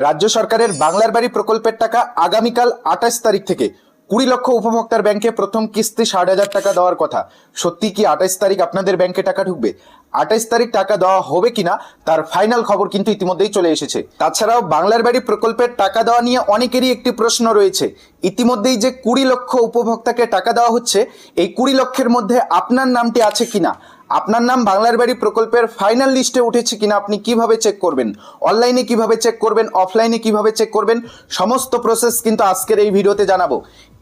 রাজ্য সরকারের বাংলার বাড়ি প্রকল্পের টাকা আগামীকাল 28 তারিখ থেকে 20 লক্ষ উপভোক্তার ব্যাংকে প্রথম কিস্তি 60,000 টাকা দেওয়ার কথা। সত্যি কি 28 তারিখ আপনাদের ব্যাংকে টাকা ঢুকবে? 28 তারিখ টাকা দেওয়া হবে কিনা তার ফাইনাল খবর কিন্তু ইতিমধ্যেই চলে এসেছে। তাছাড়াও বাংলার বাড়ি প্রকল্পের টাকা দেওয়া নিয়ে অনেকেরই একটি প্রশ্ন রয়েছে। ইতিমধ্যেই যে 20 লক্ষ উপভোক্তাকে টাকা দেওয়া হচ্ছে, এই 20 লক্ষের মধ্যে আপনার নামটি আছে কিনা, আপনার নাম বাংলার বাড়ি প্রকল্পের ফাইনাল লিস্টে উঠেছে কিনা আপনি কিভাবে চেক করবেন, অনলাইনে কিভাবে চেক করবেন, অফলাইনে কিভাবে চেক করবেন, সমস্ত প্রসেস কিন্তু আজকের এই ভিডিওতে জানাবো।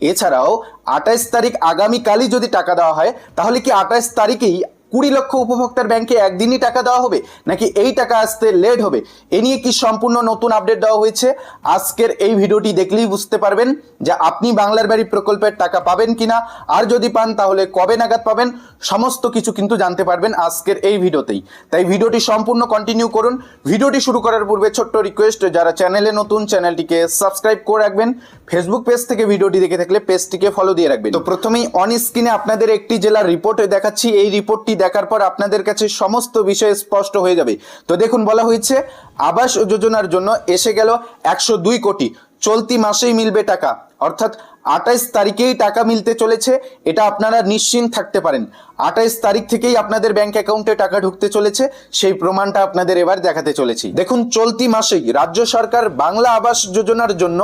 এছাড়াও 28 তারিখ আগামীকালই যদি টাকা দেওয়া হয়, তাহলে কি 28 তারিখেই 20 লক্ষ উপভোক্তার ব্যাংকে একদিনই টাকা দেওয়া হবে, নাকি এই টাকা আসতে লেট হবে? এ নিয়ে কি সম্পূর্ণ নতুন আপডেট দেওয়া হয়েছে? আজকের এই ভিডিওটি দেখলেই বুঝতে পারবেন যে আপনি বাংলার বাড়ি প্রকল্পের টাকা পাবেন কিনা, আর যদি পান তাহলে কবে নাগাদ পাবেন, সমস্ত কিছু কিন্তু জানতে পারবেন আজকের এই ভিডিওতেই। তাই ভিডিওটি সম্পূর্ণ কন্টিনিউ করুন। ভিডিওটি শুরু করার পূর্বে ছোট্ট রিকোয়েস্ট, যারা চ্যানেলে নতুন চ্যানেলটিকে সাবস্ক্রাইব করে রাখবেন, ফেসবুক পেজ থেকে ভিডিওটি দেখে থাকলে পেজটিকে ফলো দিয়ে রাখবেন। তো প্রথমেই অন স্ক্রিনে আপনাদের একটি জেলার রিপোর্ট দেখাচ্ছি। এই রিপোর্টটি দেখার পর আপনাদের কাছে সমস্ত বিষয় স্পষ্ট হয়ে যাবে। তো দেখুন, বলা হয়েছে আবাস যোজনার জন্য এসে গেল 102 কোটি, চলতি মাসেই মিলবে টাকা, অর্থাৎ 28 তারিখেই টাকা মিলতে চলেছে। এটা আপনারা নিশ্চিন্ত থাকতে পারেন। 28 তারিখ থেকেই আপনাদের ব্যাংক অ্যাকাউন্টে টাকা ঢুকতে চলেছে, সেই প্রমাণটা আপনাদের এবার দেখাতে চলেছি। দেখুন, চলতি মাসেই রাজ্য সরকার বাংলা আবাস যোজনার জন্য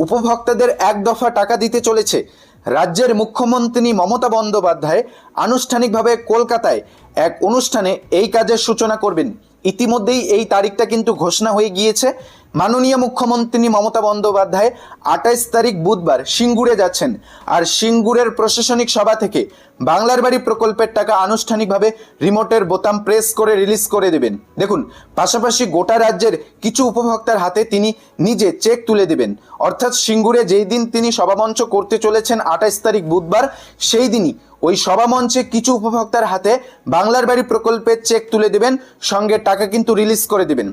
উপভোক্তাদের এক দফা টাকা দিতে চলেছে। রাজ্যের মুখ্যমন্ত্রী মমতা বন্দ্যোপাধ্যায় আনুষ্ঠানিকভাবে কলকাতায় এক অনুষ্ঠানে এই কাজের সূচনা করবেন। ইতিমধ্যেই এই তারিখটা কিন্তু ঘোষণা হয়ে গিয়েছে। মাননীয় মুখ্যমন্ত্রী মমতা বন্দ্যোপাধ্যায় 28 তারিখ বুধবার সিঙ্গুরে যাচ্ছেন, আর সিঙ্গুরের প্রশাসনিক সভা থেকে বাংলার বাড়ি প্রকল্পের টাকা আনুষ্ঠানিকভাবে রিমোটের বোতাম প্রেস করে রিলিজ করে দেবেন। দেখুন, পাশাপাশি গোটা রাজ্যের কিছু উপভোক্তার হাতে তিনি নিজে চেক তুলে দেবেন। অর্থাৎ সিঙ্গুরে যেই দিন তিনি সভামঞ্চ করতে চলেছেন 28 তারিখ বুধবার, সেই দিনই ওই সভামঞ্চে কিছু উপভোক্তার হাতে বাংলার বাড়ি প্রকল্পের চেক তুলে দেবেন, সঙ্গে টাকা কিন্তু রিলিজ করে দেবেন।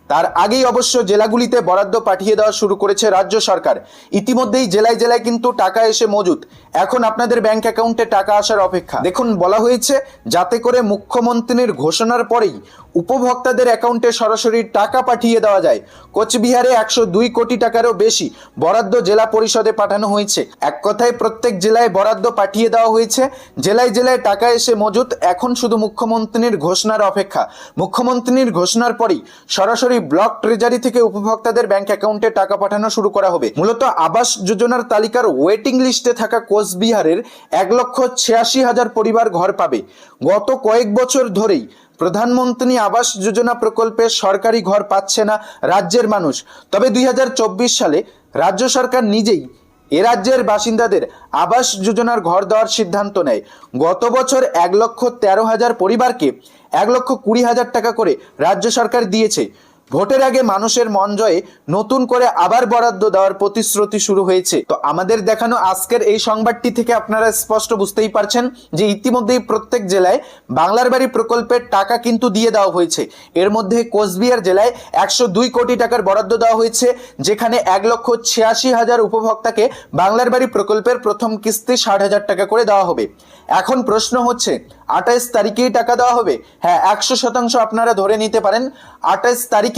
তার আগেই অবশ্য জেলাগুলিতে বরাদ্দ পাঠিয়ে দেওয়া শুরু করেছে রাজ্য সরকার। ইতিমধ্যেই জেলায় জেলায় কিন্তু টাকা এসে মজুত, এখন আপনাদের ব্যাংক অ্যাকাউন্টে টাকা আসার অপেক্ষা। দেখুন, বলা হয়েছে যাতে করে মুখ্যমন্ত্রীর ঘোষণার পরেই উপভোক্তাদের অ্যাকাউন্টে সরাসরি টাকা পাঠিয়ে দেওয়া যায়। কোচবিহারে 102 কোটি টাকারও বেশি বরাদ্দ জেলা পরিষদে পাঠানো হয়েছে। এক কথায় প্রত্যেক জেলায় বরাদ্দ পাঠিয়ে দেওয়া হয়েছে, জেলায় জেলায় টাকা এসে মজুত। এখন শুধু মুখ্যমন্ত্রীর ঘোষণার অপেক্ষা। মুখ্যমন্ত্রীর ঘোষণার পরেই সরাসরি ব্লক ট্রেজারি থেকে উপভোক্তাদের ব্যাংক অ্যাকাউন্টে টাকা পাঠানো শুরু করা হবে। মূলত আবাস যোজনার তালিকার ওয়েটিং লিস্টে থাকা কোচবিহারের 1,86,000 পরিবার ঘর পাবে। গত কয়েক বছর ধরেই প্রধানমন্ত্রী আবাস যোজনা প্রকল্পে সরকারি ঘর পাচ্ছে না রাজ্যের মানুষ। তবে 2024 সালে রাজ্য সরকার নিজেই এ রাজ্যের বাসিন্দাদের আবাস যোজনার ঘর দেওয়ার সিদ্ধান্ত নেয়। গত বছর 1,13,000 পরিবারকে 1,20,000 টাকা করে রাজ্য সরকার দিয়েছে। ভোটের আগে মানুষের মন জয়ে নতুন করে আবার বরাদ্দ দেওয়ার প্রতিশ্রুতি শুরু হয়েছে। তো আমাদের দেখানো আজকের এই সংবাদটি থেকে আপনারা স্পষ্ট বুঝতেই পারছেন যে ইতিমধ্যেই প্রত্যেক জেলায় বাংলার বাড়ি প্রকল্পের টাকা কিন্তু দিয়ে দেওয়া হয়েছে। এর মধ্যে কোচবিহার জেলায় 102 কোটি টাকার বরাদ্দ দেওয়া হয়েছে, যেখানে 1,86,000 উপভোক্তাকে বাংলার বাড়ি প্রকল্পের প্রথম কিস্তি 60,000 টাকা করে দেওয়া হবে। এখন প্রশ্ন হচ্ছে, 28 তারিখেই টাকা দেওয়া হবে? হ্যাঁ, 100% আপনারা ধরে নিতে পারেন 28 তারিখেই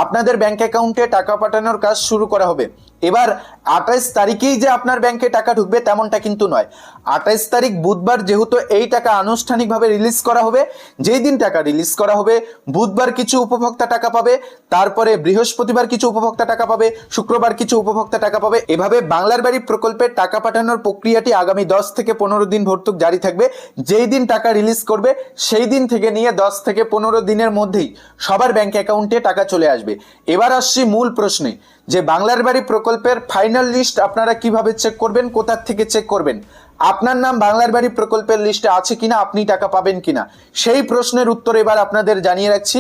আপনাদের ব্যাংক অ্যাকাউন্টে টাকা পাঠানোর কাজ শুরু করা হবে। এবার 28 তারিখেই যে আপনার ব্যাংকে টাকা ঢুকবে তেমনটা কিন্তু নয়। 28 তারিখ বুধবার যেহেতু এই টাকা আনুষ্ঠানিকভাবে রিলিজ করা হবে, যেই দিন টাকা রিলিজ করা হবে বুধবার কিছু উপভোক্তা টাকা পাবে, তারপরে বৃহস্পতিবার কিছু উপভোক্তা টাকা পাবে, শুক্রবার কিছু উপভোক্তা টাকা পাবে। এভাবে বাংলার বাড়ি প্রকল্পের টাকা পাঠানোর প্রক্রিয়াটি আগামী 10 থেকে 15 দিন ভর্তুক জারি থাকবে। যেই দিন টাকা রিলিজ করবে সেই দিন থেকে নিয়ে 10 থেকে 15 দিনের মধ্যেই সবার ব্যাংক অ্যাকাউন্টে টাকা চলে আসবে। এবার আসছি মূল প্রশ্নে, যে বাংলার বাড়ি প্রকল্পের ফাইনাল লিস্ট আপনারা কিভাবে চেক করবেন, কোথা থেকে চেক করবেন, আপনার নাম বাংলার বাড়ি প্রকল্পের লিস্টে আছে কিনা, আপনি টাকা পাবেন কিনা, সেই প্রশ্নের উত্তর এবার আপনাদের জানিয়ে রাখছি।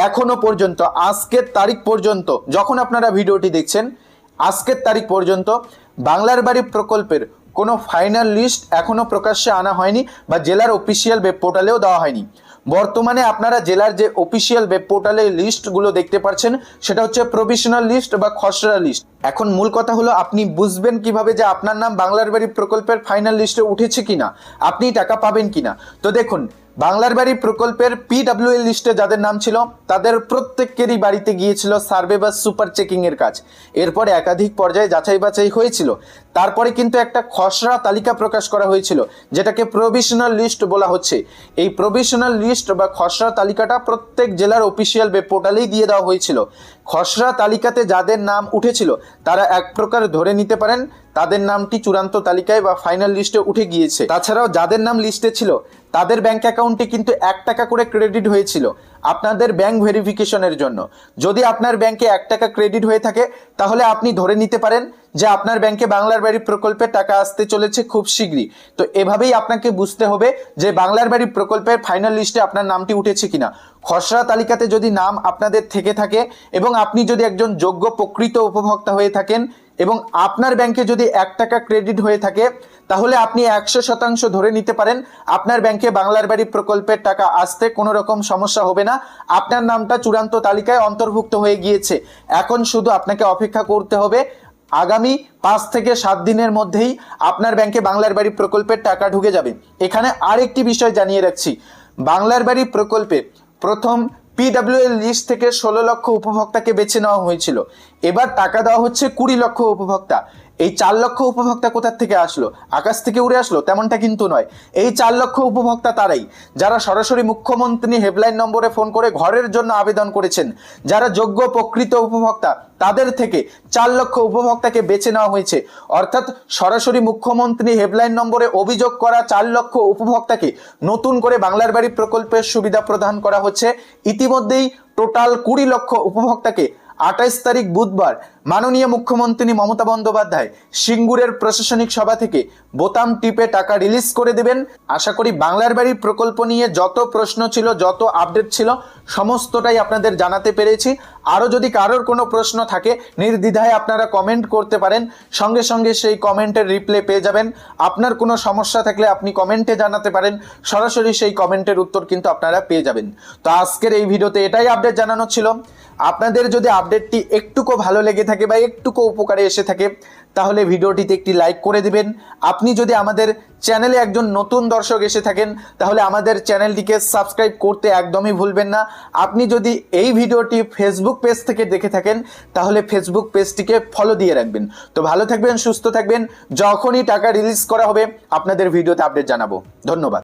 এখনো পর্যন্ত আজকের তারিখ পর্যন্ত, যখন আপনারা ভিডিওটি দেখছেন আজকের তারিখ পর্যন্ত বাংলার বাড়ি প্রকল্পের কোনো ফাইনাল লিস্ট এখনো প্রকাশ্যে আনা হয়নি, বা জেলার অফিসিয়াল ওয়েব পোর্টালেও দেওয়া হয়নি। বর্তমানে আপনারা জেলার যে অফিসিয়াল ওয়েব পোর্টালে লিস্টগুলো দেখতে পাচ্ছেন, সেটা হচ্ছে প্রভিশনাল লিস্ট বা খসড়া লিস্ট। এখন মূল কথা হলো, আপনি বুঝবেন কিভাবে যে আপনার নাম বাংলার বাড়ি প্রকল্পের ফাইনাল লিস্টে উঠেছে কিনা, আপনি টাকা পাবেন কিনা। তো দেখুন, বাংলার বাড়ি প্রকল্পের পিডব্লিউএল লিস্টে যাদের নাম ছিল তাদের প্রত্যেকেরই বাড়িতে গিয়েছিল সার্ভে বা সুপার চেকিং এর কাজ। এরপরে একাধিক পর্যায়ে যাচাই বাছাই হয়েছিল, তারপরে কিন্তু একটা খসড়া তালিকা প্রকাশ করা হয়েছিল যেটাকে প্রভিশনাল লিস্ট বলা হচ্ছে। এই প্রভিশনাল লিস্ট বা খসড়া তালিকাটা প্রত্যেক জেলার অফিসিয়াল ওয়েব পোর্টালেই দিয়ে দেওয়া হয়েছিল। খসড়া তালিকাতে যাদের নাম উঠেছিল তারা এক প্রকার ধরে নিতে পারেন তাদের নামটি চূড়ান্ত তালিকায় বা ফাইনাল লিস্টে উঠে গিয়েছে। তাছাড়াও যাদের নাম লিস্টে ছিল তাদের ব্যাংক অ্যাকাউন্টে কিন্তু 1 টাকা করে ক্রেডিট হয়েছিল আপনাদের ব্যাংক ভেরিফিকেশনের জন্য। যদি আপনার ব্যাংকে 1 টাকা ক্রেডিট হয়ে থাকে তাহলে আপনি ধরে নিতে পারেন যে আপনার ব্যাংকে বাংলার বাড়ি প্রকল্পের টাকা আসতে চলেছে খুব শীঘ্রই। তো এভাবেই আপনাকে বুঝতে হবে যে বাংলার বাড়ি প্রকল্পের ফাইনাল লিস্টে আপনার নামটি উঠেছে কিনা। খসড়া তালিকাতে যদি নাম আপনাদের থেকে থাকে এবং আপনি যদি একজন যোগ্য প্রকৃত উপভোক্তা হয়ে থাকেন এবং আপনার ব্যাংকে যদি 1 টাকা ক্রেডিট হয়ে থাকে তাহলে আপনি 100% ধরে নিতে পারেন আপনার ব্যাংকে বাংলার বাড়ি প্রকল্পের টাকা আসতে কোনো রকম সমস্যা হবে না। আপনার নামটা চূড়ান্ত তালিকায় অন্তর্ভুক্ত হয়ে গিয়েছে। এখন শুধু আপনাকে অপেক্ষা করতে হবে আগামী 5 থেকে 7 দিনের মধ্যেই আপনার ব্যাংকে বাংলার বাড়ি প্রকল্পের টাকা ঢুকে যাবে। এখানে আরেকটি বিষয় জানিয়ে রাখছি, বাংলার বাড়ি প্রকল্পে প্রথম পিডব্লিউএল লিস্ট থেকে 16 লক্ষ উপভোক্তাকে বেছে নেওয়া হয়েছিল। এবার টাকা দেওয়া হচ্ছে 20 লক্ষ উপভোক্তা। এই 4 লক্ষ উপভোক্তা কোথা থেকে আসলো? আকাশ থেকে উড়ে আসলো? তেমনটা কিন্তু নয়। এই 4 লক্ষ উপভোক্তা তারাই যারা সরাসরি মুখ্যমন্ত্রী হেল্পলাইন নম্বরে ফোন করে ঘরের জন্য আবেদন করেছেন। যারা যোগ্য প্রকৃত উপভোক্তা তাদের থেকে 4 লক্ষ উপভোক্তাকে বেছে নেওয়া হয়েছে। অর্থাৎ সরাসরি মুখ্যমন্ত্রী হেল্পলাইন নম্বরে অভিযোগ করা 4 লক্ষ উপভোক্তাকে নতুন করে বাংলার বাড়ি প্রকল্পের সুবিধা প্রদান করা হচ্ছে। ইতিমধ্যেই টোটাল 20 লক্ষ উপভোক্তাকে 28 তারিখ বুধবার মাননীয় মুখ্যমন্ত্রী মমতা বন্দ্যোপাধ্যায় সিঙ্গুরের প্রশাসনিক সভা থেকে বোতাম টিপে টাকা রিলিজ করে দেবেন। আশা করি বাংলার বাড়ি প্রকল্প নিয়ে যত প্রশ্ন ছিল, যত আপডেট ছিল সমস্তটাই আপনাদের জানাতে পেরেছি। আরও যদি কারোর কোনো প্রশ্ন থাকে নির্দ্বিধায় আপনারা কমেন্ট করতে পারেন, সঙ্গে সঙ্গে সেই কমেন্টের রিপ্লাই পেয়ে যাবেন। আপনার কোনো সমস্যা থাকলে আপনি কমেন্টে জানাতে পারেন, সরাসরি সেই কমেন্টের উত্তর কিন্তু আপনারা পেয়ে যাবেন। তো আজকের এই ভিডিওতে এটাই আপডেট জানানো ছিল। আপনাদের যদি আপডেটটি একটুকু ভালো লেগে থাকে বা একটুকু উপকারে এসে থাকে তাহলে ভিডিওটিতে একটি লাইক করে দিবেন। আপনি যদি আমাদের চ্যানেলে একজন নতুন দর্শক এসে থাকেন তাহলে আমাদের চ্যানেলটিকে সাবস্ক্রাইব করতে একদমই ভুলবেন না। আপনি যদি এই ভিডিওটি ফেসবুক পেজ থেকে দেখে থাকেন তাহলে ফেসবুক পেজটিকে ফলো দিয়ে রাখবেন। তো ভালো থাকবেন, সুস্থ থাকবেন। যখনই টাকা রিলিজ করা হবে আপনাদের ভিডিওতে আপডেট জানাবো। ধন্যবাদ।